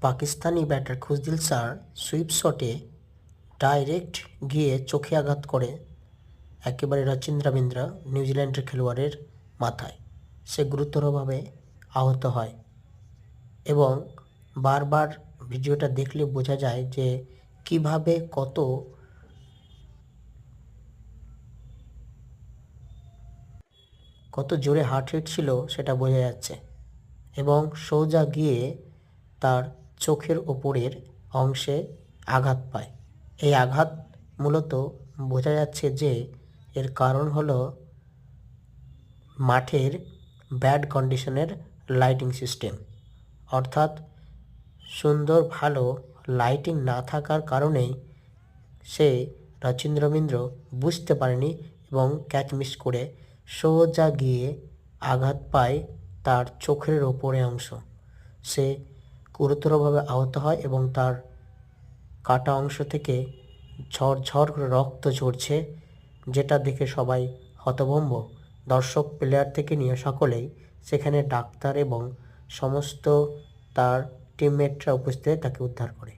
Pakistani batter Khushdil sir sweep শটে direct গিয়ে চোখে আঘাত করে একেবারে রচিন রবীন্দ্র নিউজিল্যান্ডের খেলোয়াড়ের মাথায়। সে গুরুতরভাবে আহত হয় এবং বারবার ভিডিওটা দেখলে বোঝা যায় যে কিভাবে কত জোরে হার্ট রেট ছিল সেটা বোঝা যাচ্ছে এবং সোজা গিয়ে তার চোখের ওপরের অংশে আঘাত পায়। এই আঘাত মূলত বোঝা যাচ্ছে যে এর কারণ হলো মাঠের ব্যাড কন্ডিশনের লাইটিং সিস্টেম, অর্থাৎ সুন্দর ভালো লাইটিং না থাকার কারণেই রচিন রবীন্দ্র বুঝতে পারেনি এবং ক্যাচ মিস করে সোজা গিয়ে আঘাত পায় তার চোখের ওপরের অংশ। সে গুরুতরভাবে আহত হয় এবং তার কাটা অংশ থেকে ঝরঝর করে রক্ত ঝরছে, যেটা দেখে সবাই হতভম্ব। দর্শক, প্লেয়ার থেকে নিয়ে সকলেই সেখানে ডাক্তার এবং সমস্ত তার টিমমেটরা উপস্থিত তাকে উদ্ধার করে।